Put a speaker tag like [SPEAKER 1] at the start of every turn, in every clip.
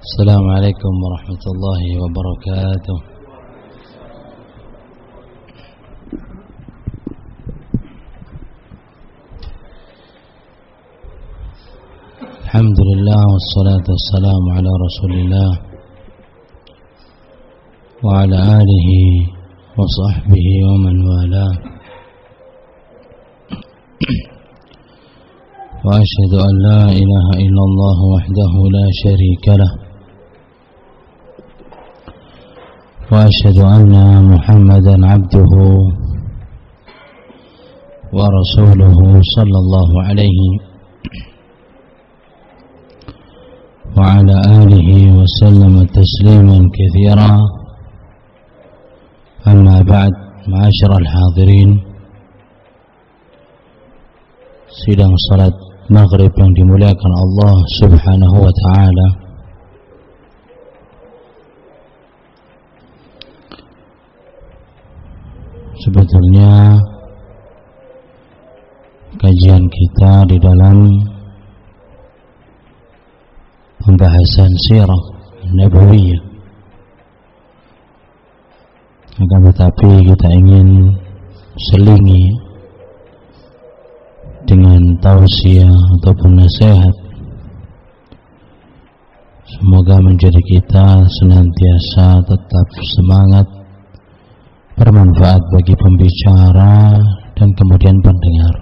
[SPEAKER 1] السلام عليكم ورحمة الله وبركاته. الحمد لله والصلاة والسلام على رسول الله وعلى آله وصحبه ومن والاه، وأشهد أن لا إله إلا الله وحده لا شريك له، وأشهد أن محمدا عبده ورسوله صلى الله عليه وعلى آله وسلم تسليما كثيرا. أما بعد، معاشر الحاضرين، sidang salat maghrib yang dimuliakan Allah subhanahu wa ta'ala, sebetulnya kajian kita di dalam pembahasan sirah nabawiyah, akan tetapi kita ingin selingi dengan tausiah ataupun nasihat, semoga menjadi kita senantiasa tetap semangat, bermanfaat bagi pembicara dan kemudian pendengar.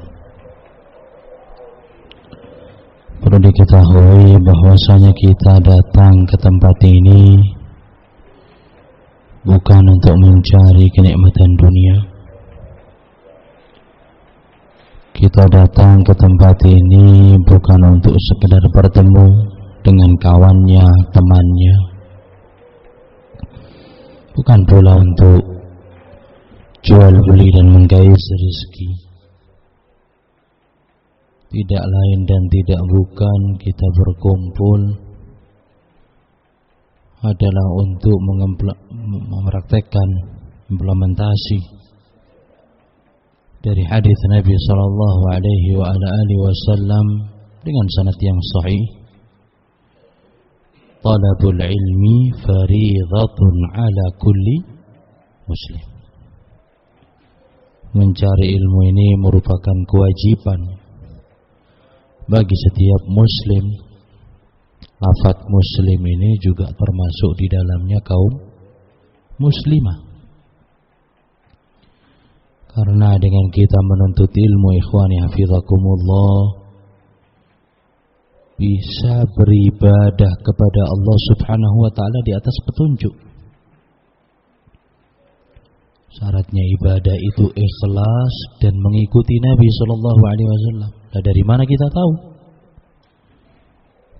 [SPEAKER 1] Perlu diketahui bahwasanya kita datang ke tempat ini bukan untuk mencari kenikmatan dunia. Kita datang ke tempat ini bukan untuk sekedar bertemu dengan kawannya, temannya, bukan pula untuk jual beli dan menggais rezeki. Tidak lain dan tidak bukan kita berkumpul adalah untuk mempraktekkan implementasi dari hadis Nabi sallallahu alaihi wa ala alihi wasallam dengan sanad yang sahih. Talabul ilmi fariidatun ala kulli muslim. Mencari ilmu ini merupakan kewajiban bagi setiap muslim. Lafaz muslim ini juga termasuk di dalamnya kaum muslimah, karena dengan kita menuntut ilmu, ikhwani hafizakumullah, bisa beribadah kepada Allah subhanahu wa ta'ala di atas petunjuk. Syaratnya ibadah itu ikhlas dan mengikuti Nabi sallallahu alaihi wasallam. Nah, dari mana kita tahu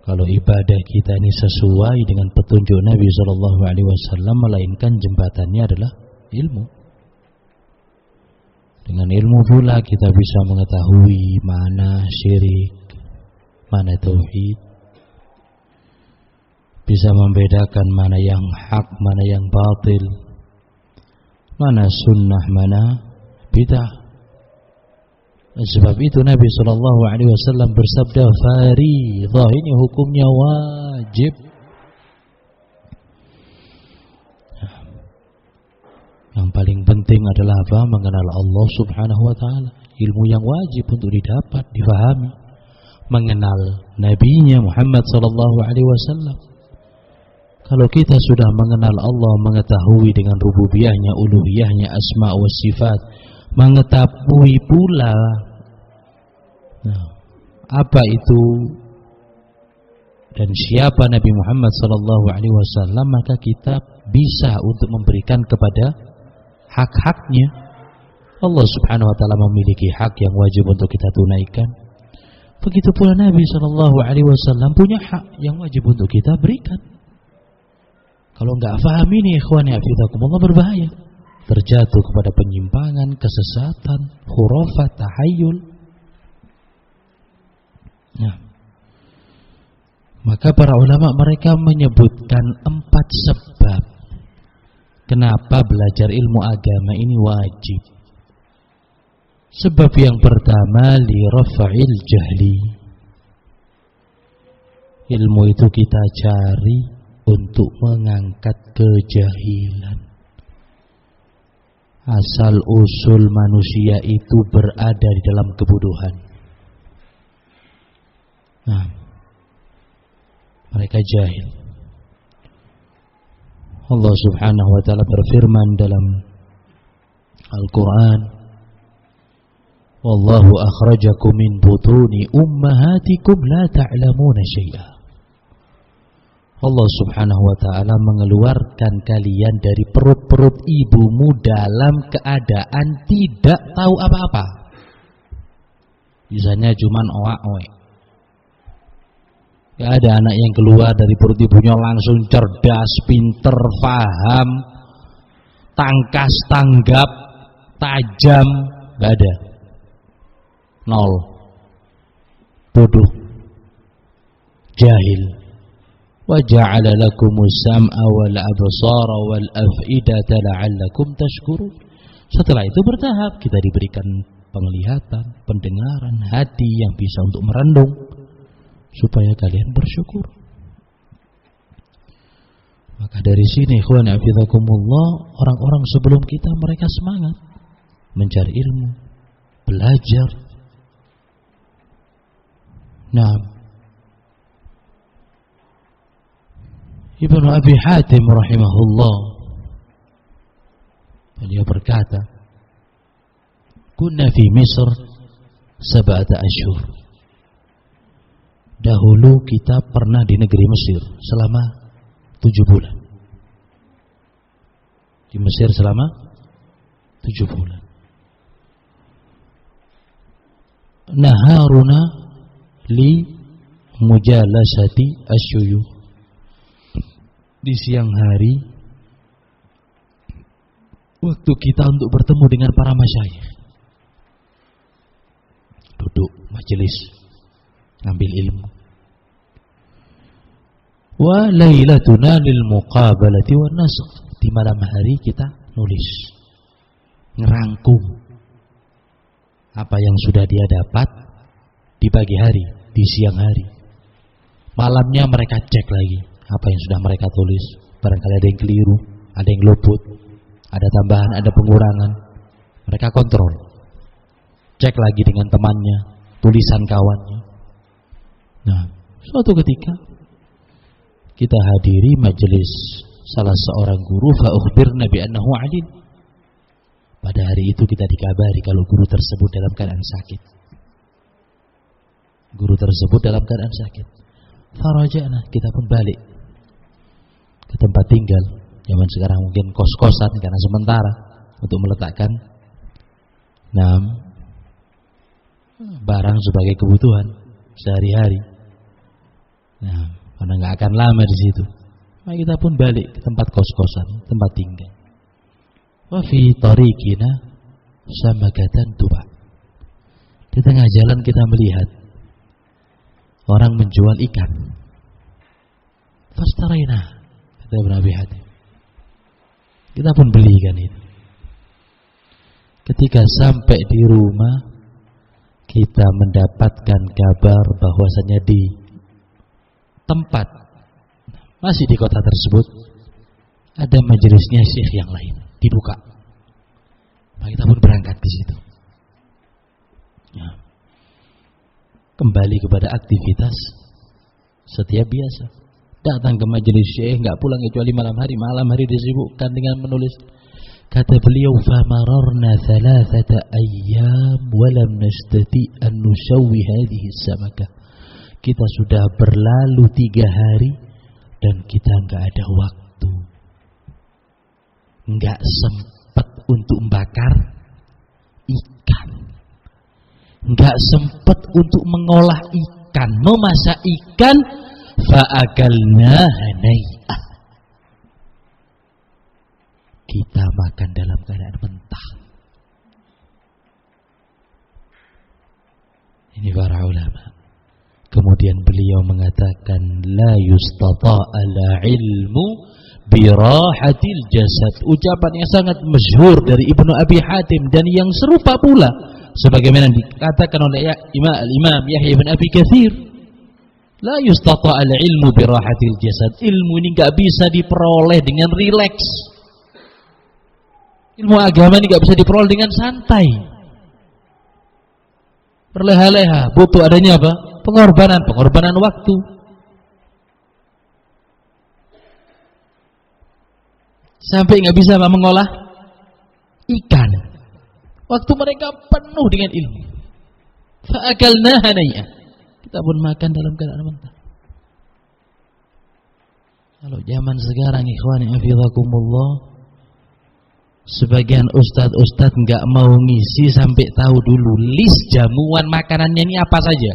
[SPEAKER 1] kalau ibadah kita ini sesuai dengan petunjuk Nabi sallallahu alaihi wasallam, melainkan jembatannya adalah ilmu. Dengan ilmu pula kita bisa mengetahui mana syirik, mana tauhid, bisa membedakan mana yang hak, mana yang batil, mana sunnah, mana bid'ah. Sebab itu Nabi SAW bersabda, fariidah, ini hukumnya wajib. Yang paling penting adalah apa? Mengenal Allah subhanahu wa ta'ala. Ilmu yang wajib untuk didapat, difahami. Mengenal Nabi-Nya Muhammad SAW. Kalau kita sudah mengenal Allah, mengetahui dengan rububiyahnya, uluhiyahnya, asma wa sifat, mengetahui pula apa itu dan siapa Nabi Muhammad SAW, maka kita bisa untuk memberikan kepada hak-haknya. Allah subhanahu wa ta'ala memiliki hak yang wajib untuk kita tunaikan. Begitu pula Nabi SAW punya hak yang wajib untuk kita berikan. Kalau enggak faham ini, ikhwani hafizakumullah, berbahaya. Terjatuh kepada penyimpangan, kesesatan, khurafat, tahayyul. Nah, maka para ulama mereka menyebutkan 4 sebab kenapa belajar ilmu agama ini wajib. Sebab yang pertama, li rafa'il jahli. Ilmu itu kita cari untuk mengangkat kejahilan. Asal usul manusia itu berada di dalam kebodohan. Nah, mereka jahil. Allah Subhanahu wa taala berfirman dalam Al-Qur'an, "Wallahu akhrajakum min butuni ummahatikum la ta'lamuna syai'a." Allah Subhanahu wa taala mengeluarkan kalian dari perut-perut ibumu dalam keadaan tidak tahu apa-apa. Misalnya cuman oak-oek. Gak ada anak yang keluar dari perut ibunya langsung cerdas, pinter, faham, tangkas, tanggap, tajam. Gak ada. Nol. Bodoh. Jahil. Wa ja'ala lakumus sam'a wal absara wal af'idata la'allakum tashkurun. Setelah itu bertahap kita diberikan penglihatan, pendengaran, hati yang bisa untuk merenung supaya kalian bersyukur. Maka dari sini ikhwan hafizakumullah, orang-orang sebelum kita mereka semangat mencari ilmu, belajar. Nah, Ibnu Abi Hatim rahimahullah beliau berkata, "Kunna fi Misr 7 asyhur." Dahulu kita pernah di negeri Mesir selama 7 bulan. Di Mesir selama 7 bulan. Naharuna li mujalasati asyuyukh. Di siang hari waktu kita untuk bertemu dengan para masyayikh, duduk majelis ngambil ilmu. Wa lailatuna lil muqabalati wan nasakh. Di malam hari kita nulis, ngerangkum apa yang sudah dia dapat di pagi hari, di siang hari. Malamnya mereka cek lagi apa yang sudah mereka tulis. Barangkali ada yang keliru, ada yang luput, ada tambahan, ada pengurangan. Mereka kontrol. Cek lagi dengan temannya, tulisan kawannya. Nah, suatu ketika kita hadiri majelis salah seorang guru, fa ukhbirna bi annahu adil. Pada hari itu kita dikabari kalau guru tersebut dalam keadaan sakit. Guru tersebut dalam keadaan sakit. Faraja'na, kita pun balik ke tempat tinggal. Zaman sekarang mungkin kos-kosan karena sementara untuk meletakkan barang sebagai kebutuhan sehari-hari. Nah, karena nggak akan lama di situ, maka kita pun balik ke tempat kos-kosan, tempat tinggal. Wa fi tariqina samakatan tuba. Di tengah jalan kita melihat orang menjual ikan. Fastaraina, kata Ibnu Abi Hatim. Kita pun belikan itu. Ketika sampai di rumah, kita mendapatkan kabar bahwasanya di tempat masih di kota tersebut ada majelisnya syekh yang lain dibuka. Maka kita pun berangkat di situ. Ya. Kembali kepada aktivitas setiap biasa. Datang ke majelis syekh, enggak pulang kecuali malam hari. Malam hari disibukkan dengan menulis. Kata beliau, "Famararna 3 ayyam wa lam nastati an nusawwi hadhihi as-samakah." Kita sudah berlalu 3 hari dan kita enggak ada waktu. Enggak sempat untuk membakar ikan. Enggak sempat untuk mengolah ikan, memasak ikan. Fa'akalna hanai'ah. Kita makan dalam keadaan mentah. Ini para ulama. Kemudian beliau mengatakan, la yustata'ala ilmu birahatil jasad. Ucapan yang sangat masyhur dari Ibnu Abi Hatim dan yang serupa pula sebagaimana dikatakan oleh Imam Yahya bin Abi Katsir. La yustata al-ilmu birahatil jasad. Ilmu ini enggak bisa diperoleh dengan rileks. Ilmu agama ini enggak bisa diperoleh dengan santai. Berleha-leha, butuh adanya apa? Pengorbanan waktu. Sampai enggak bisa mengolah ikan. Waktu mereka penuh dengan ilmu. Fa'akalnaha nay'a. Kita pun makan dalam keadaan mentah. Kalau zaman sekarang ikhwani hafizakumullah, sebagian ustadz enggak mau ngisi sampai tahu dulu list jamuan makanannya ini apa saja.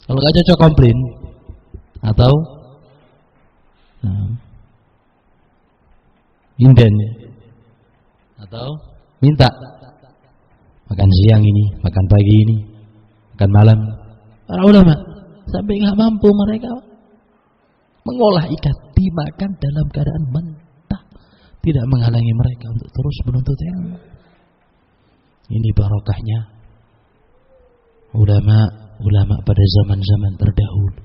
[SPEAKER 1] Kalau enggak cocok komplain atau inden atau minta makan siang ini, makan pagi ini, makan malam. Para ulama sampai nggak mampu mereka mengolah ikan, dimakan dalam keadaan mentah, tidak menghalangi mereka untuk terus menuntut ilmu. Ini barokahnya ulama pada zaman-zaman terdahulu.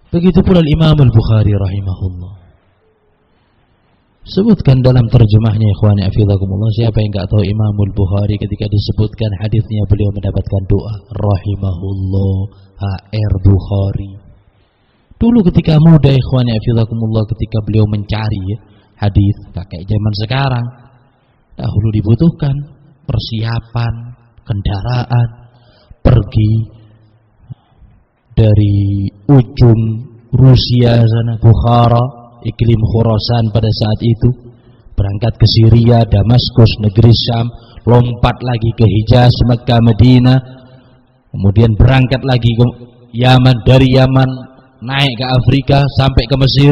[SPEAKER 1] Begitu pula Imam Al-Bukhari rahimahullah. Sebutkan dalam terjemahnya ikhwani hafizakumullah, siapa yang enggak tahu Imam Al-Bukhari ketika disebutkan hadisnya beliau mendapatkan doa rahimahullah HR Bukhari. Dulu ketika muda ikhwani hafizakumullah, ketika beliau mencari hadis kayak zaman sekarang, dahulu dibutuhkan persiapan kendaraan pergi dari ujung Rusia sana, Bukhara, iklim Khurasan pada saat itu, berangkat ke Syria, Damaskus, negeri Syam, lompat lagi ke Hijaz, Mekah, Madinah, kemudian berangkat lagi ke Yaman, dari Yaman naik ke Afrika sampai ke Mesir.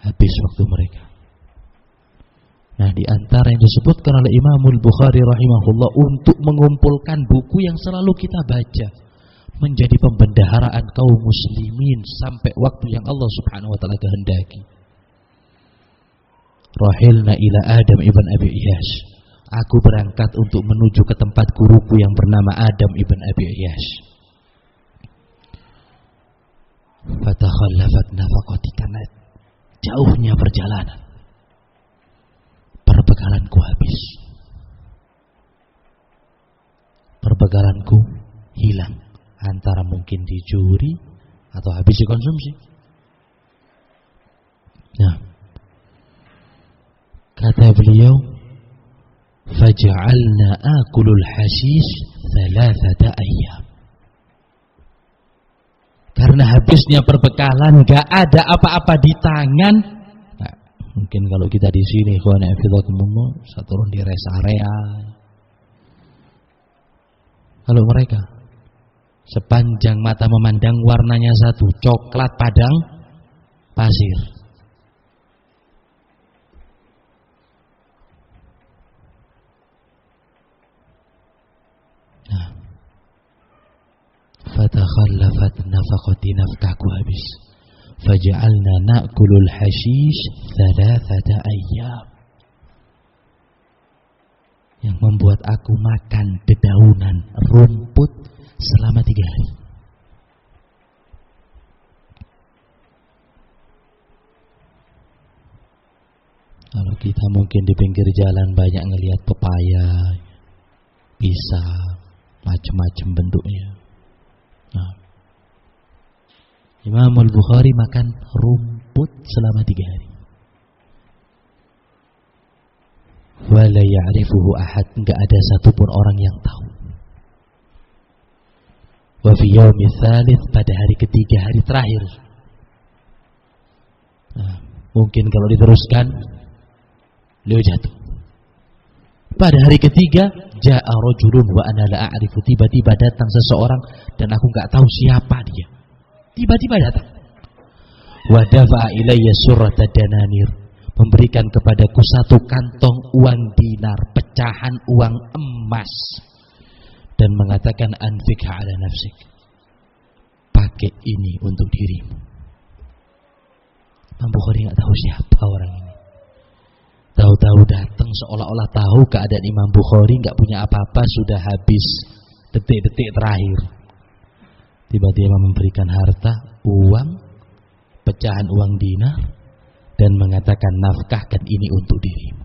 [SPEAKER 1] Habis waktu mereka. Nah, di antara yang disebutkan oleh Imam Al-Bukhari rahimahullah untuk mengumpulkan buku yang selalu kita baca, menjadi pembendaharaan kaum muslimin sampai waktu yang Allah Subhanahu wa taala kehendaki. Rahilna ila Adam ibn Abi Iyas. Aku berangkat untuk menuju ke tempat guruku yang bernama Adam ibn Abi Iyas. Fatakhallafat nafaqati, karena jauhnya perjalanan, perbekalanku habis. Perbekalanku hilang, antara mungkin dicuri atau habis dikonsumsi. Nah, kata beliau, faj'alna akulul hashish 3 ayyam. Karena habisnya perbekalan, gak ada apa-apa di tangan. Nah, mungkin kalau kita di sini ikhwan fillah satu turun di rest area. Kalau mereka sepanjang mata memandang warnanya satu, coklat padang pasir. Nah, fatakhallafat nafaqati, nafkahku habis. Faja'alna na'kulul hashish 3 ayyam. Yang membuat aku makan dedaunan rumput selama 3 hari. Kalau kita mungkin di pinggir jalan banyak ngelihat pepaya, pisang, macam-macam bentuknya. Nah, Imam Al-Bukhari makan rumput selama 3 hari. Wala ya'rifuhu ahad, enggak ada satupun orang yang tahu. Wa fi yaumi tsalits, pada hari ketiga, hari terakhir. Nah, mungkin kalau diteruskan beliau jatuh. Pada hari ketiga, ja'a rajulun wa ana la a'rifu, tiba-tiba datang seseorang dan aku enggak tahu siapa dia. Tiba-tiba datang. Wa dafa'a ilayya surrata dananir, memberikan kepadaku 1 kantong uang dinar, pecahan uang emas, dan mengatakan anfikha ala nafsik, pakai ini untuk dirimu. Imam Bukhari nggak tahu siapa orang ini, tahu tahu-tahu datang seolah-olah tahu keadaan Imam Bukhari nggak punya apa-apa, sudah habis detik-detik terakhir. Tiba-tiba memberikan harta, uang, pecahan uang dinar, dan mengatakan nafkahkan ini untuk dirimu.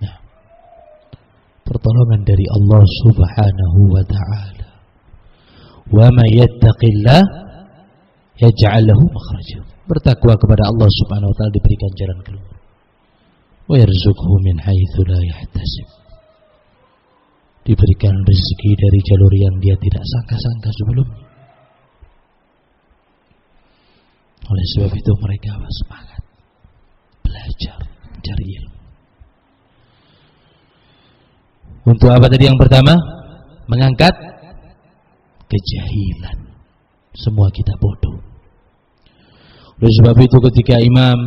[SPEAKER 1] Nah, pertolongan dari Allah Subhanahu wa ta'ala. Wa may yattaqillah yaj'al lahu makhraja. Bertakwa kepada Allah Subhanahu wa ta'ala diberikan jalan keluar. Wa yarzuqhu min haitsu la yahtasib. Diberikan rezeki dari jalur yang dia tidak sangka-sangka sebelumnya. Oleh sebab itu mereka semangat belajar, mencari ilmu. Untuk apa tadi yang pertama? Mengangkat kejahilan. Semua kita bodoh. Oleh sebab itu ketika Imam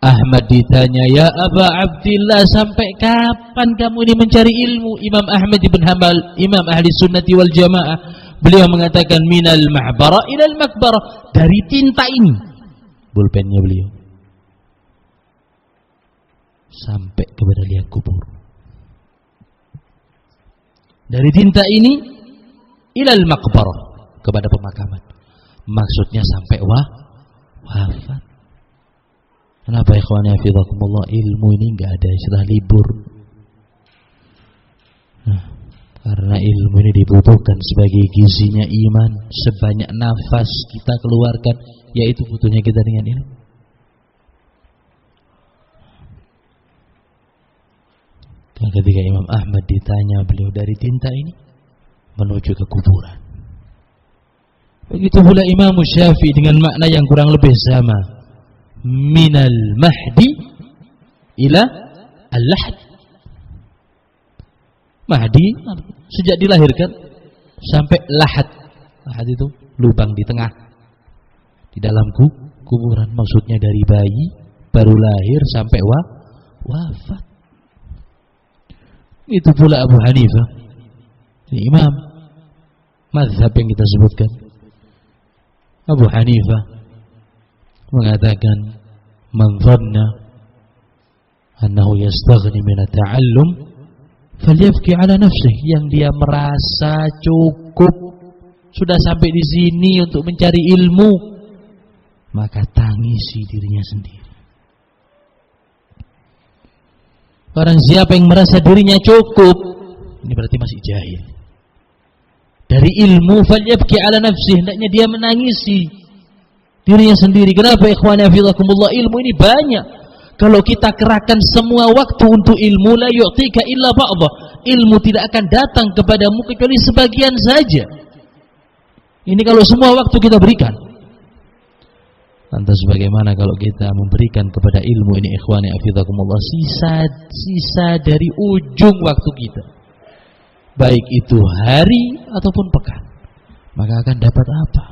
[SPEAKER 1] Ahmad ditanya, ya Aba Abdillah, sampai kapan kamu ini mencari ilmu? Imam Ahmad ibn Hanbal, Imam Ahli Sunnati wal Jamaah, beliau mengatakan minal mahbara ilal makbara, dari tinta ini, pulpennya beliau, sampai kepada liang kubur. Dari tinta ini ilal makbara, kepada pemakaman. Maksudnya sampai wafat. Kenapa ikhwani hafizakumullah, ilmu ini enggak ada istilah libur. Nah, karena ilmu ini dibutuhkan sebagai gizinya iman. Sebanyak nafas kita keluarkan, yaitu butuhnya kita dengan ilmu. Dan ketika Imam Ahmad ditanya, beliau dari tinta ini menuju ke kuburan. Begitu pula Imam Syafi'i dengan makna yang kurang lebih sama. Minal mahdi ila al-lahd. Mahdi sejak dilahirkan sampai lahad. Lahad itu lubang di tengah, di dalam kuburan. Maksudnya dari bayi baru lahir sampai wafat. Itu pula Abu Hanifah, imam mazhab yang kita sebutkan. Abu Hanifah mengatakan, man dhanna annahu yastaghni min at-ta'allum falyabki ala nafsihi, yang dia merasa cukup sudah sampai di sini untuk mencari ilmu, maka tangisi dirinya sendiri. Barang siapa yang merasa dirinya cukup, ini berarti masih jahil dari ilmu, falyabki ala nafsihi, hendaknya dia menangisi dirinya sendiri. Kenapa ikhwani hafizakumullah? Ilmu ini banyak. Kalau kita kerahkan semua waktu untuk ilmu, la yu'tika illa ba'dha, ilmu tidak akan datang kepadamu kecuali sebagian saja. Ini kalau semua waktu kita berikan. Lantas bagaimana kalau kita memberikan kepada ilmu ini ikhwani hafizakumullah sisa dari ujung waktu kita, baik itu hari ataupun pekan, maka akan dapat apa?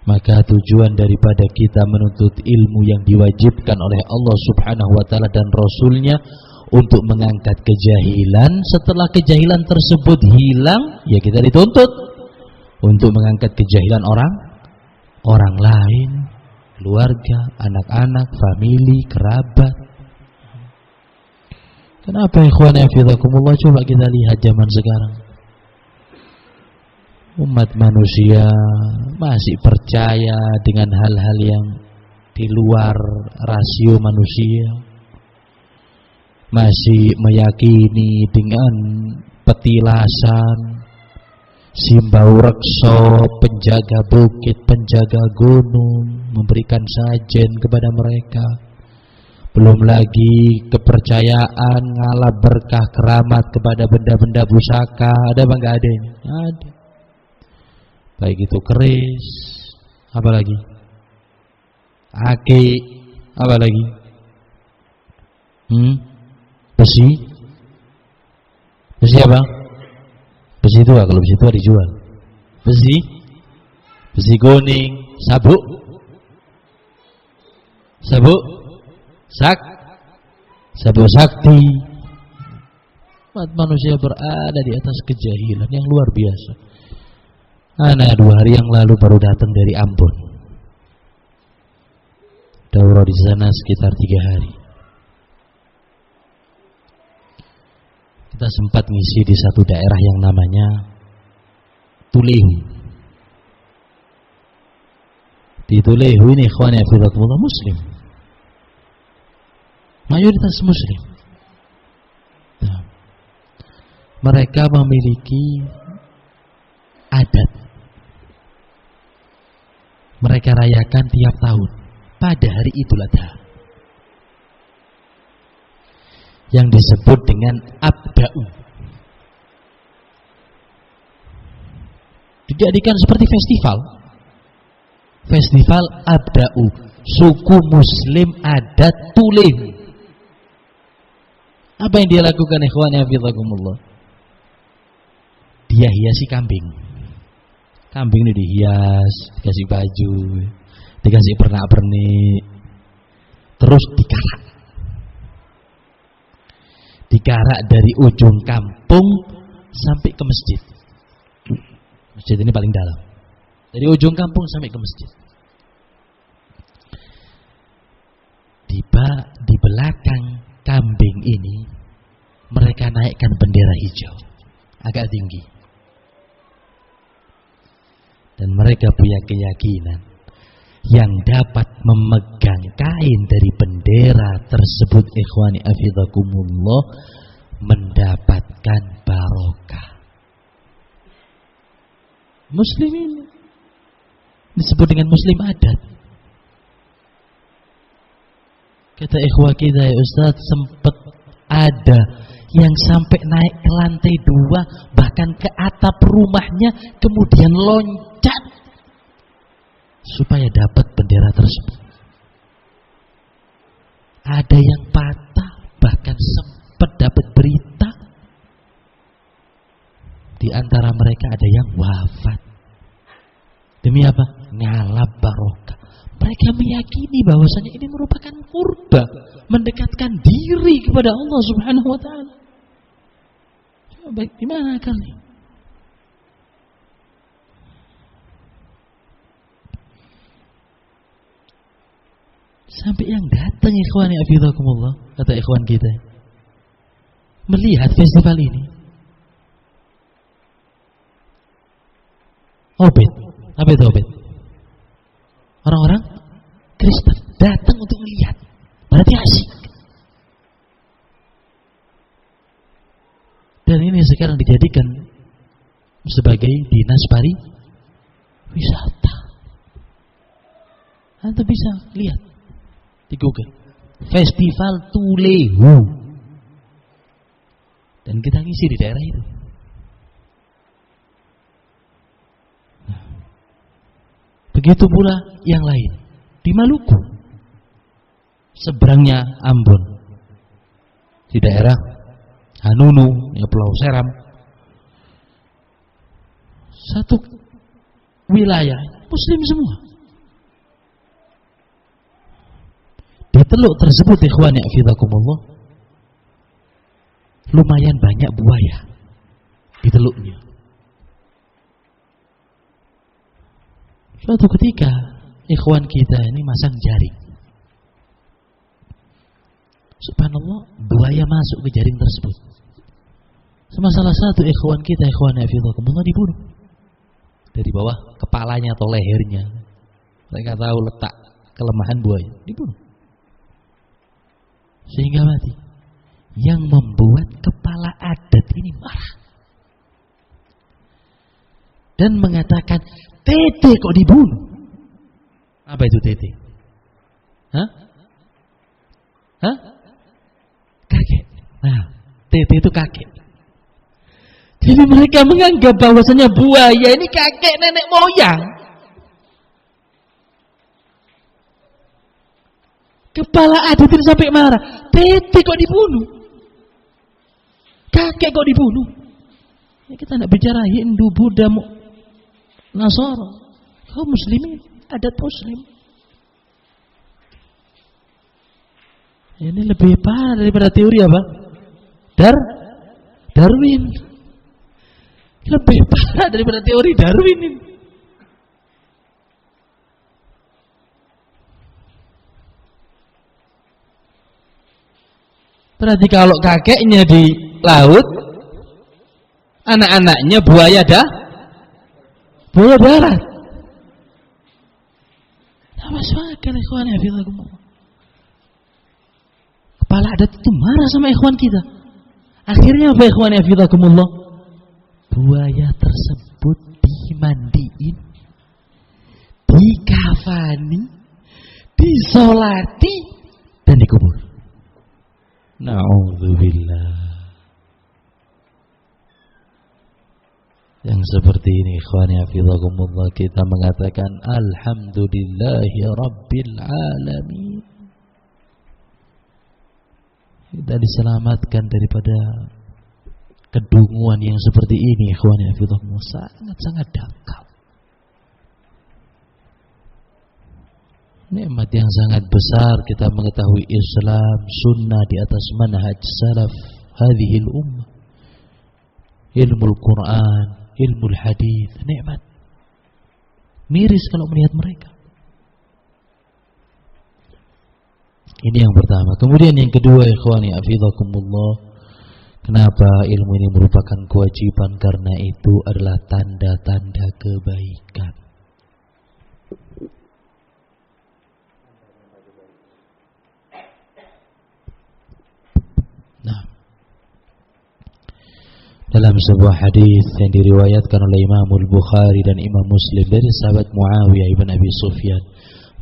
[SPEAKER 1] Maka tujuan daripada kita menuntut ilmu yang diwajibkan oleh Allah Subhanahu wa ta'ala dan Rasulnya untuk mengangkat kejahilan. Setelah kejahilan tersebut hilang, ya kita dituntut untuk mengangkat kejahilan orang lain, keluarga, anak-anak, famili, kerabat. Kenapa ikhwan hafizakumullah? Coba kita lihat zaman sekarang. Umat manusia masih percaya dengan hal-hal yang di luar rasio manusia, masih meyakini dengan petilasan, simbau rekso, penjaga bukit, penjaga gunung, memberikan sajen kepada mereka. Belum lagi kepercayaan ngalap berkah keramat kepada benda-benda pusaka. Ada apa enggak ada ini? Ada. Baik itu keris, apa lagi? Aki, apa lagi? Besi. Besi apa? Besi tua, kalau besi tua dijual. Besi kuning, sabuk, sabuk sakti. Umat manusia berada di atas kejahilan yang luar biasa. Ana 2 hari yang lalu baru datang dari Ambon. Daurah di sana sekitar 3 hari. Kita sempat ngisi di satu daerah yang namanya Tulehu. Di Tulehu ini ikhwani fillah muslim. Mayoritas muslim. Nah, mereka memiliki adat. Mereka rayakan tiap tahun pada hari Idul Adha, yang disebut dengan Abda'u. Dijadikan seperti festival Abda'u, suku muslim adat Tulehu. Apa yang dia lakukan ikhwan hafizakumullah? Dia hiasi kambing. Kambing ini dihias, dikasih baju, dikasih pernak-pernik, terus dikarak. Dikarak dari ujung kampung sampai ke masjid. Masjid ini paling dalam. Dari ujung kampung sampai ke masjid. Di belakang kambing ini mereka naikkan bendera hijau agak tinggi. Dan mereka punya keyakinan yang dapat memegang kain dari bendera tersebut ikhwani afidakumullah mendapatkan barokah. Muslimin disebut dengan muslim adat. Kata ikhwah kita, ya Ustaz, sempat ada yang sampai naik ke lantai 2 bahkan ke atap rumahnya kemudian loncat supaya dapat bendera tersebut. Ada yang patah, bahkan sempat dapat berita di antara mereka ada yang wafat. Demi apa? Ngalap barokah. Mereka meyakini bahwasanya ini merupakan kurba, mendekatkan diri kepada Allah Subhanahu wa taala. Baik, gimana kali? Sampai yang datang ikhwani afidakumullah, kata ikhwan kita, melihat festival ini. Obed, apa itu obed? Orang-orang Kristen datang untuk melihat, berarti asik. Dan ini sekarang dijadikan sebagai dinas pariwisata. Anda bisa lihat di Google, Festival Tulehu, dan kita ngisi di daerah itu. Begitu pula yang lain di Maluku, seberangnya Ambon, di daerah Hanunu, ya Pulau Seram, satu wilayah Muslim semua. Di teluk tersebut ikhwani afidakumullah lumayan banyak buaya di teluknya. Suatu ketika ikhwan kita ini masang jaring. Subhanallah, buaya masuk ke jaring tersebut. Sama salah satu ikhwan kita, ikhwan hafizakumullah, dibunuh dari bawah kepalanya atau lehernya. Mereka tahu letak kelemahan buaya, dibunuh sehingga mati. Yang membuat kepala adat ini marah dan mengatakan, Tete kok dibunuh? Apa itu Tete? Hah? Kakek. Nah, Tete itu kakek. Jadi mereka menganggap bahwasanya buaya ini kakek nenek moyang. Kepala adat itu sampai marah. Tete kok dibunuh? Kakek kok dibunuh? Ya, kita tidak bicara Hindu, Buddha, Nasara, kaum muslimin, adat muslim. Ini lebih parah daripada teori apa? Darwin. Lebih parah daripada teori Darwin ini. Berarti kalau kakeknya di laut, anak-anaknya buaya darat. Nah, masuk akal ikhwan hafizakumullah. Kepala adat itu marah sama ikhwan kita. Akhirnya apa ikhwan hafizakumullah? Buaya tersebut dimandiin, dikafani, disolati, dan dikubur. Na'udzubillah. Yang seperti ini ikhwani hafizakumullah, kita mengatakan alhamdulillahi rabbil alamin. Kita diselamatkan daripada kedunguan yang seperti ini ikhwani hafizakumullah, sangat-sangat dangkal. Nikmat yang sangat besar kita mengetahui Islam, sunnah di atas manhaj salaf hadhil ummah. Ilmu Al-Quran, ilmu Al-Hadith, nikmat. Miris kalau melihat mereka. Ini yang pertama. Kemudian yang kedua ikhwani hafizakumullah, kenapa ilmu ini merupakan kewajiban? Karena itu adalah tanda-tanda kebaikan. Nah, dalam sebuah hadis yang diriwayatkan oleh Imam Al-Bukhari dan Imam Muslim dari sahabat Muawiyah ibn Abi Sufyan,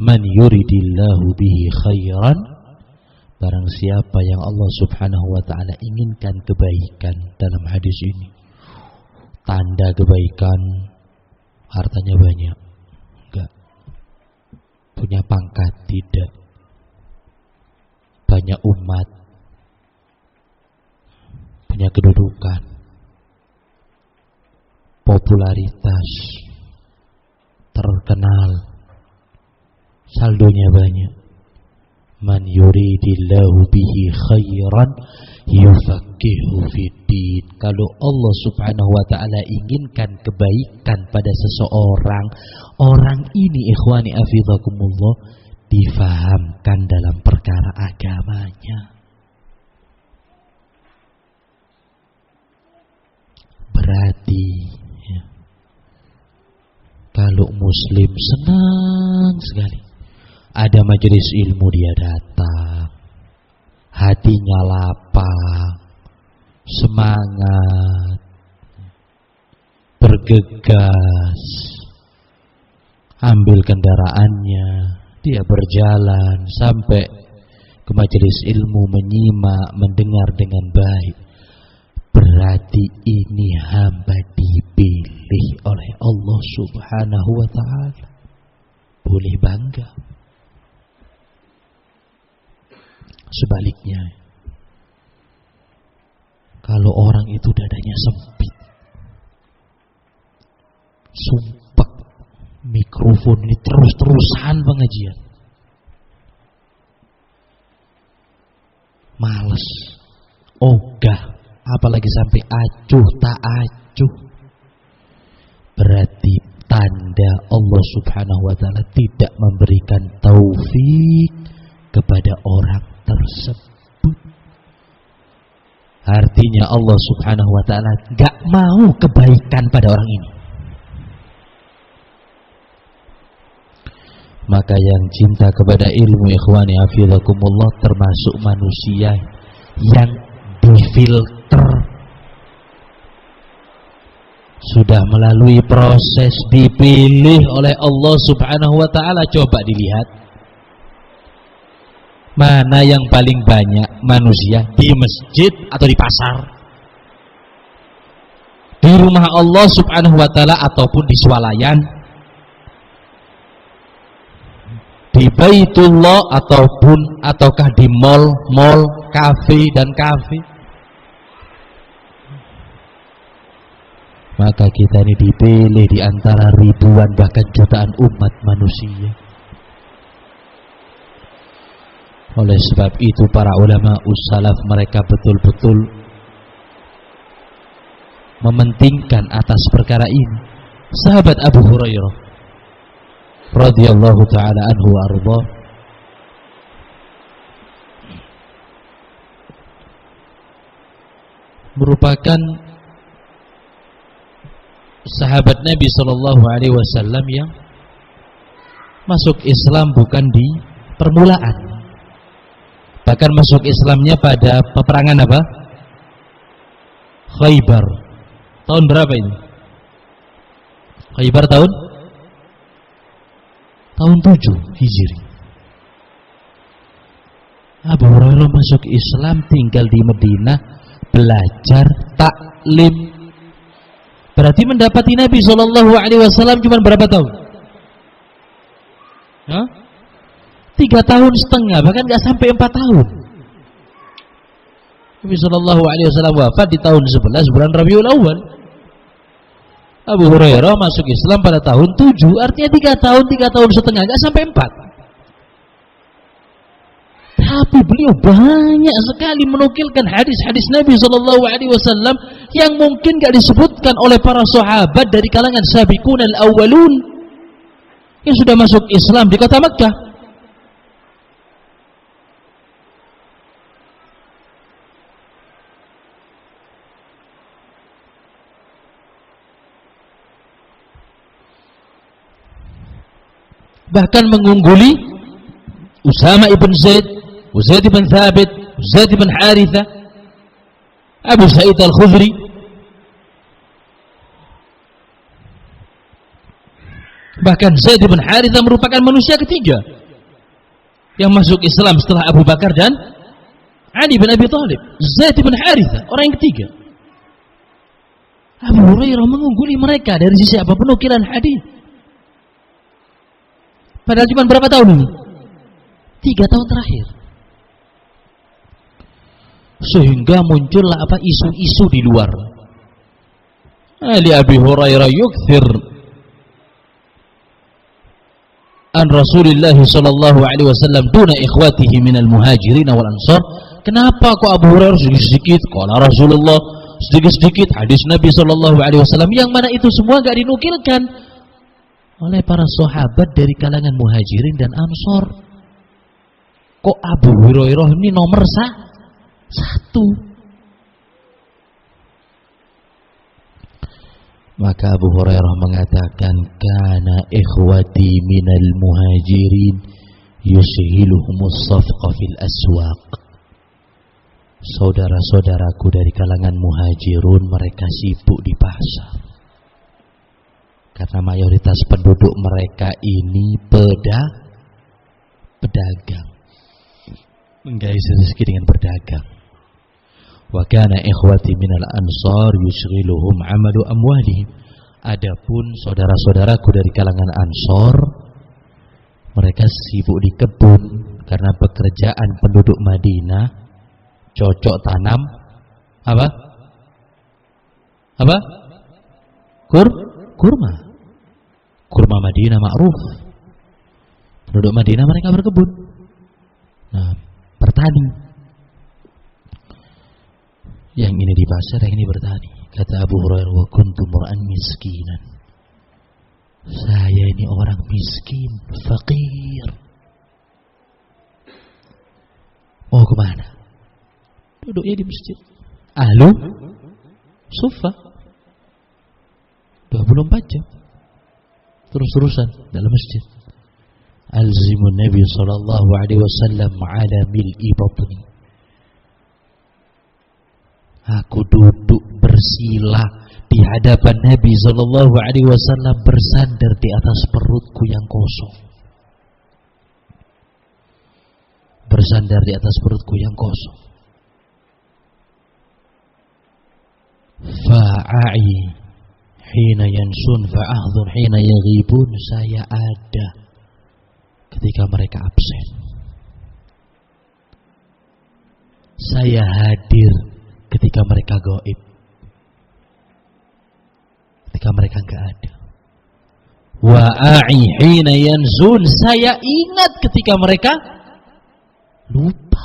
[SPEAKER 1] man yuridillahu bihi khairan, barang siapa yang Allah subhanahu wa ta'ala inginkan kebaikan. Dalam hadis ini tanda kebaikan, hartanya banyak enggak, punya pangkat tidak, banyak umat, punya kedudukan, popularitas, terkenal, saldonya banyak. Man yuridillahu bihi khairan yufaqihu fiddin. Kalau Allah subhanahu wa ta'ala inginkan kebaikan pada seseorang, orang ini ikhwani hafizakumullah difahamkan dalam perkara agamanya. Berarti ya, kalau muslim senang sekali ada majelis ilmu, dia datang, hatinya lapang, semangat, bergegas, ambil kendaraannya, dia berjalan sampai ke majelis ilmu, menyimak, mendengar dengan baik. Berarti ini hamba dipilih oleh Allah subhanahu wa ta'ala. Boleh bangga. Sebaliknya, kalau orang itu dadanya sempit, sumpah mikrofon ini terus-terusan pengajian, males, ogah, apalagi sampai acuh tak acuh, berarti tanda Allah subhanahu wa ta'ala tidak memberikan taufik kepada orang tersebut. Artinya Allah subhanahu wa ta'ala gak mau kebaikan pada orang ini. Maka yang cinta kepada ilmu ikhwani hafizakumullah termasuk manusia yang difilter, sudah melalui proses dipilih oleh Allah subhanahu wa ta'ala. Coba dilihat mana yang paling banyak manusia, di masjid atau di pasar, di rumah Allah subhanahu wa ta'ala ataupun di swalayan, di Baitullah ataukah di mall, kafe dan kafe. Maka kita ini dipilih di antara ribuan bahkan jutaan umat manusia. Oleh sebab itu para ulama ussalaf mereka betul-betul mementingkan atas perkara ini. Sahabat Abu Hurairah radhiyallahu taala anhu wa ardhah merupakan sahabat Nabi Shallallahu Alaihi Wasallam yang masuk Islam bukan di permulaan, bahkan masuk Islamnya pada peperangan apa? Khaybar. Tahun berapa ini? Khaybar tahun 7 Hijri. Abu Hurairah masuk Islam, tinggal di Madinah, belajar taklim. Berarti mendapati Nabi Shallallahu Alaihi Wasallam cuma berapa tahun? 3,5 tahun, bahkan nggak sampai 4 tahun. Nabi Shallallahu Alaihi Wasallam wafat di tahun 11 bulan Rabiul Awal. Abu Hurairah masuk Islam pada tahun 7, artinya 3,5 tahun, nggak sampai 4. Tapi beliau banyak sekali menukilkan hadis-hadis Nabi Shallallahu Alaihi Wasallam yang mungkin gak disebutkan oleh para sahabat dari kalangan sabiqun al-awwalun yang sudah masuk Islam di kota Makkah. Bahkan mengungguli Usama ibn Zaid, Zaid bin Thabit, Zaid bin Haritha, Abu Sa'id al-Khudri. Bahkan Zaid bin Haritha merupakan manusia ketiga yang masuk Islam setelah Abu Bakar dan Ali bin Abi Thalib. Zaid bin Haritha, orang yang ketiga. Abu Hurairah mengungguli mereka dari sisi apa? Penukilan hadis. Padahal cuma berapa tahun ini? 3 tahun terakhir. Sehingga muncullah apa? Isu-isu di luar. Ali Abi Hurairah yukthir an Rasulullah sallallahu alaihi wasallam duna ikhwatihi minal muhajirin wal ansar. Kenapa kok Abu Hurairah sedikit-sedikit qala Rasulullah, sedikit-sedikit hadis Nabi sallallahu alaihi wasallam, yang mana itu semua enggak dinukilkan oleh para sahabat dari kalangan muhajirin dan ansar? Kok Abu Hurairah ini nomor 1? Maka Abu Hurairah mengatakan, kana ikhwati minal muhajirin yushiluhumus safqa fil aswaq. Saudara-saudaraku dari kalangan muhajirun, mereka sibuk di pasar. Karena mayoritas penduduk mereka ini pedagang. Mengais rezeki dengan berdagang. Wa kana ikhwati minal ansar yushghiluhum amalu amwalihim. Adapun saudara-saudaraku dari kalangan Ansor, mereka sibuk di kebun karena pekerjaan penduduk Madinah cocok tanam apa? Kurma. Kurma Madinah ma'ruf. Penduduk Madinah mereka berkebun. Nah, bertani. Yang ini di pasar, yang ini bertani. Kata Abu Hurairah, wa kuntu mur'an miskinan. Saya ini orang miskin, fakir. Mau kemana? Duduknya di masjid. Ahlu sufa. 24 jam. Terus-terusan dalam masjid. Alzimun Nabi sallallahu alaihi wasallam ala mil'i batni. Aku duduk bersila di hadapan Nabi sallallahu alaihi wasallam, bersandar di atas perutku yang kosong. Bersandar di atas perutku yang kosong. Fa'ai hina yansun fa'ahdhur hina yaghibun. Saya ada ketika mereka absen. Saya hadir ketika mereka gaib. Ketika mereka enggak ada. Wa'i hina yanzun. Saya ingat ketika mereka lupa.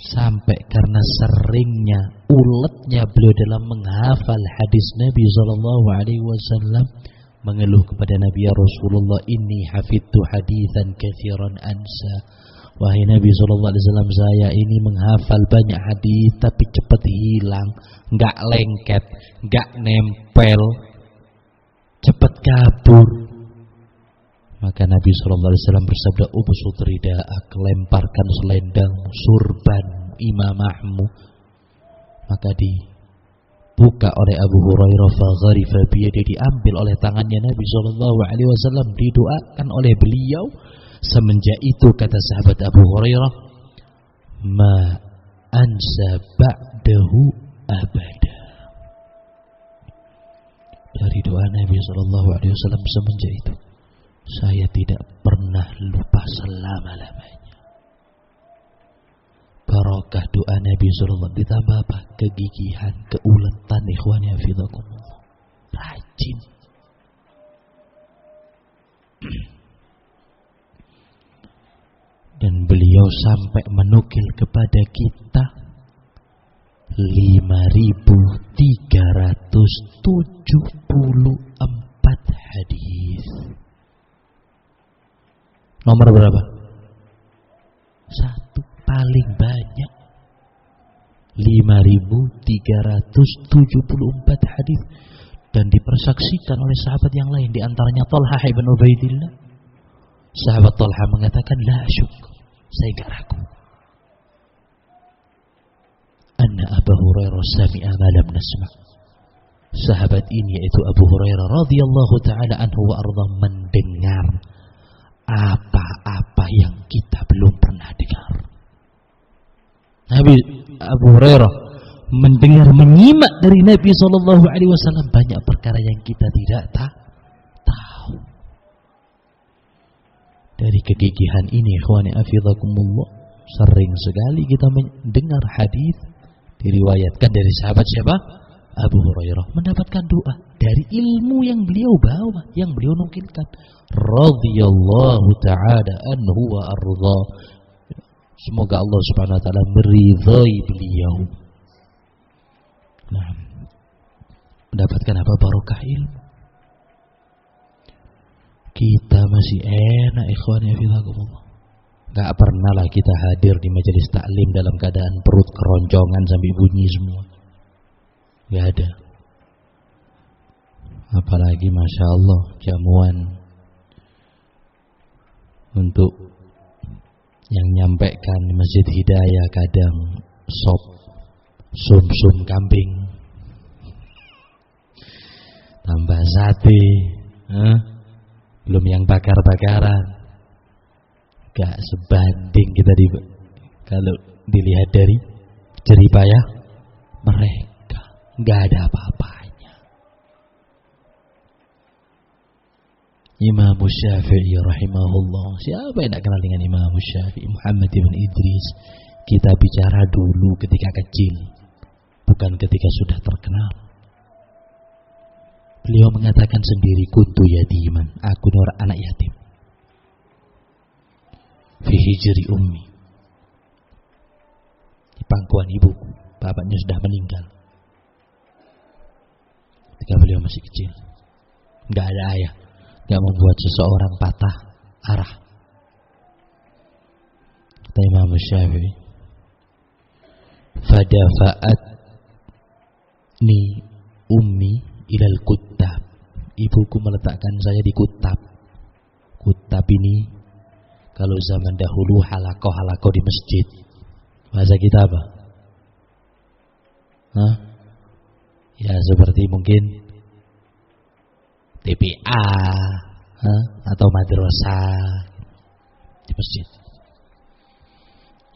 [SPEAKER 1] Sampai karena seringnya, uletnya beliau dalam menghafal hadis Nabi sallallahu alaihi wasallam, mengeluh kepada Nabi, ya Rasulullah, inni hafidtu haditsan katsiran ansa. Wahai Nabi SAW, saya ini menghafal banyak hadis tapi cepat hilang, enggak lengket, enggak nempel, cepat kabur. Maka Nabi SAW bersabda, ubsut rida'ak, lemparkan selendangmu, surban imamahmu. Maka dibuka oleh Abu Hurairah, fagharifa biyadi, diambil oleh tangannya Nabi SAW, didoakan oleh beliau. Semenjak itu kata sahabat Abu Hurairah, ma ansa ba'dahu abada. Dari doa Nabi SAW semenjak itu, saya tidak pernah lupa selama-lamanya. Barakah doa Nabi SAW, ditambah apa? Kegigihan, keuletan, ikhwani hafizakumullah, rajin. Dan beliau sampai menukil kepada kita 5.374 hadis. Nomor berapa? 1, paling banyak. 5.374 hadis, dan dipersaksikan oleh sahabat yang lain, di antaranya Talha ibn Ubaidillah. Sahabat Talha mengatakan, la syuk, saya enggak ragu, anna Abu Hurairah sami'a ma lam nasma'. Sahabat ini yaitu Abu Hurairah radhiyallahu taala anhu wa ardha mendengar apa-apa yang kita belum pernah dengar. Nabi Abu Hurairah mendengar, menyimak dari Nabi SAW banyak perkara yang kita tidak tahu. Dari kegigihan ini, ikhwani afizakumullah, sering sekali kita mendengar hadis diriwayatkan dari sahabat siapa? Abu Hurairah, mendapatkan doa dari ilmu yang beliau bawa, yang beliau nukilkan. Radhiyallahu ta'ala anhu wa arda. Semoga Allah Subhanahu wa taala meridhai beliau. Nah, mendapatkan apa? Barokah ilmu. Kita masih enak, ikhwani fillah. Gak pernah lah kita hadir di majelis taklim dalam keadaan perut keroncongan sampai bunyi semua. Gak ada. Apalagi Masya Allah, jamuan untuk yang nyampaikan di Masjid Hidayah kadang sop sum-sum kambing tambah sate, belum yang bakar-bakaran. Gak sebanding kita kalau dilihat dari jeripayah mereka, gak ada apa-apanya. Imam Syafi'i rahimahullah, siapa yang tak kenal dengan Imam Syafi'i? Muhammad ibn Idris. Kita bicara dulu ketika kecil, bukan ketika sudah terkenal. Beliau mengatakan sendiri, kuntu yatiman, aku anak yatim, fi hijri ummi, di pangkuan ibuku, bapaknya sudah meninggal ketika beliau masih kecil. Gak ada ayah, gak membuat seseorang patah arah. Kata Imam Syafi'i, fadafa'at ni ummi ilal kutab, ibuku meletakkan saya di kutab. Kutab ini kalau zaman dahulu halakoh-halakoh di masjid. Bahasa kita apa? Ya seperti mungkin TPA atau madrasah di masjid.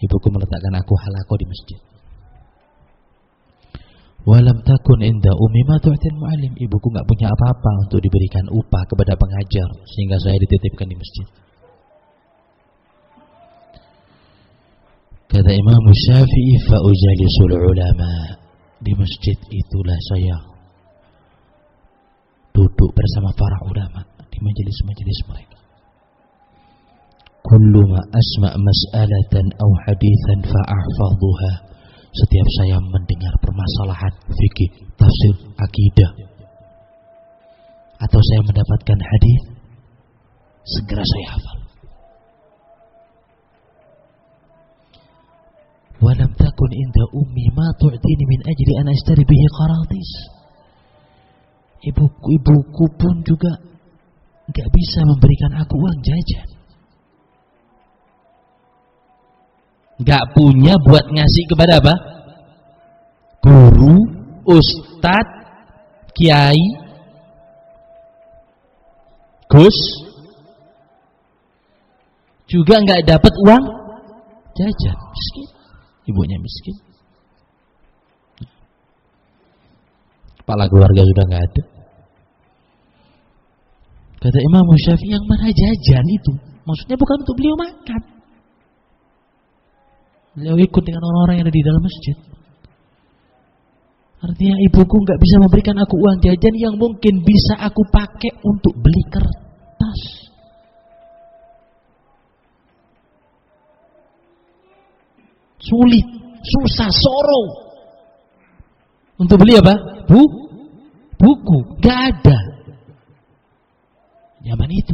[SPEAKER 1] Ibuku meletakkan aku halakoh di masjid. Walam takun inda ummi ma tu'til mu'allim, ibuku enggak punya apa-apa untuk diberikan upah kepada pengajar, sehingga saya dititipkan di masjid. Kata Imam Syafi'i, fa ujalisul ulama, di masjid itulah saya duduk bersama para ulama di majelis-majelis mereka. Kullu ma asma' mas'alatan aw hadithan fa ahfadhuha, setiap saya mendengar permasalahan fikih, tafsir, akidah, atau saya mendapatkan hadis, segera saya hafal. Walam takun inda ummi ma tu'tini min ajli an ashtari bihi qaratis. Ibuku pun juga enggak bisa memberikan aku uang jajan. Enggak punya buat ngasih kepada apa? Guru, ustad, kiai, gus, juga enggak dapat uang jajan. Miskin. Ibunya miskin. Kepala keluarga sudah enggak ada. Kata Imam Syafi'i, yang mana jajan itu? Maksudnya bukan untuk beliau makan. Beliau ikut dengan orang-orang yang ada di dalam masjid. Artinya ibuku nggak bisa memberikan aku uang jajan yang mungkin bisa aku pakai untuk beli kertas. Sulit, susah, soro. Untuk beli apa? Buku, nggak ada. Zaman itu.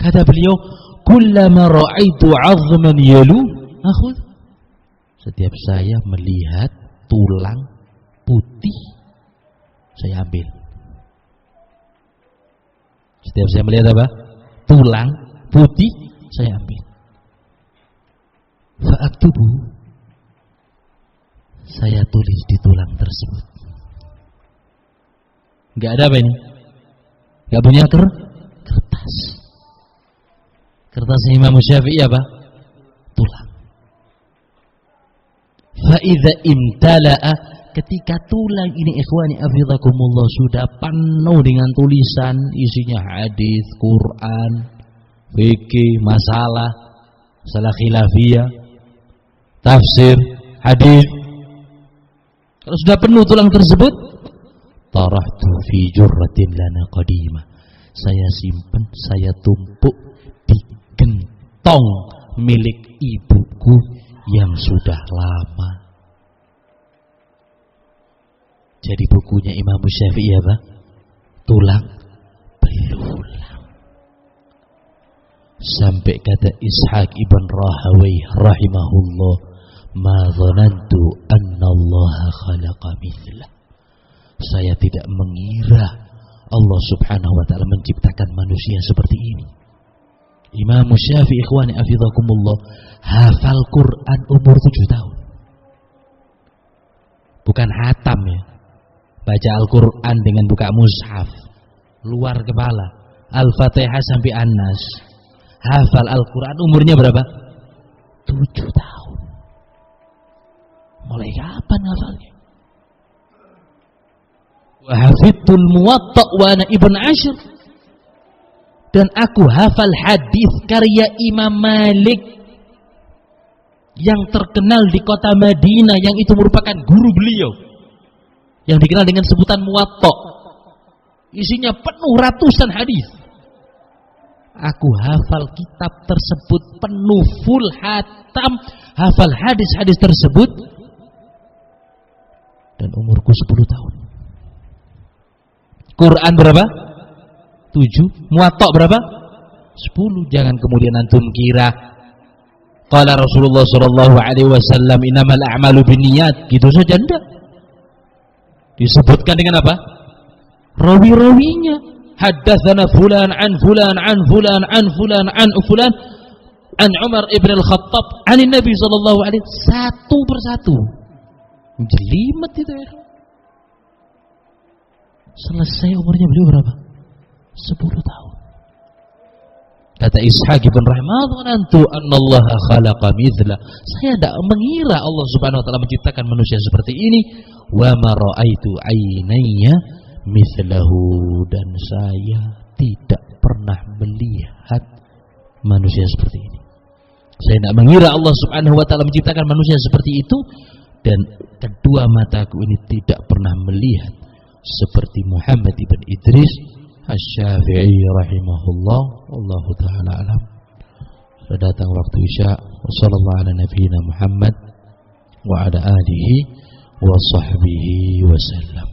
[SPEAKER 1] Kata beliau, kullama ra'aitu 'azman yalu akhudh. Setiap saya melihat tulang putih, saya ambil. Setiap saya melihat apa? Tulang putih, saya ambil. Fa'aktubu, saya tulis di tulang tersebut. Enggak ada apa ini? Enggak punya kertas. Kertasnya Imam Syafi'i apa? Tulang. Fa'idha imtala'a, ketika tulang ini ikhwani afidhakumullah sudah penuh dengan tulisan, isinya hadis, Quran, fikih, masalah khilafiyah, tafsir, hadis. Kalau sudah penuh tulang tersebut, tarahtu fi jurratin lana qadimah, saya simpan, saya tumpuk di gentong milik ibuku yang sudah lama. Jadi bukunya Imam Syafi'i apa? Tulang belulang. Sampai kata Ishaq ibn Rahawai rahimahullah, ma dhanantu anna Allah khalaqa mithlah. Saya tidak mengira Allah subhanahu wa ta'ala menciptakan manusia seperti ini. Imam Syafi'i ikhwani afidhakumullah hafal Quran umur 7 tahun. Bukan hatam ya. Baca Al-Quran dengan buka mushaf, luar kepala, Al-Fatihah sampai An-Nas. Hafal Al-Quran umurnya berapa? 7 tahun. Mulai kapan hafalnya? Wa hafidtul Muwatta wa ana ibn Ashir. Dan aku hafal hadis karya Imam Malik yang terkenal di kota Madinah, yang itu merupakan guru beliau, yang dikenal dengan sebutan Muwatta. Isinya penuh ratusan hadis. Aku hafal kitab tersebut penuh, full hatam, hafal hadis-hadis tersebut, dan umurku 10 tahun. Quran berapa? 7. Muwatta berapa? 10. Jangan kemudian antum kira qala Rasulullah sallallahu alaihi wasallam innamal a'malu binniyat, gitu saja enggak. Disebutkan dengan apa? Rawi-rawinya. Haddatsana fulan an fulan an fulan an fulan an fulan an Umar ibn al-Khattab an Nabi sallallahu alaihi wasallam, satu persatu. Jelimet itu ya. Selesai umurnya beliau berapa? 10 tahun. Kata Ishaq bin Rahman, "Antu annallaha khalaqa mithla." Saya tidak mengira Allah Subhanahu wa taala menciptakan manusia seperti ini. Wa ma ra'aitu ainayya mithlahu, dan saya tidak pernah melihat manusia seperti ini. Saya tidak mengira Allah Subhanahu wa taala menciptakan manusia seperti itu, dan kedua mataku ini tidak pernah melihat seperti Muhammad ibn Idris Asy-Syafi'i rahimahullah. Wallahu ta'ala alam. Sudah datang waktu Isya. Wassallallahu ala nabiyyina Muhammad wa ala alihi wa sahbihi wasallam.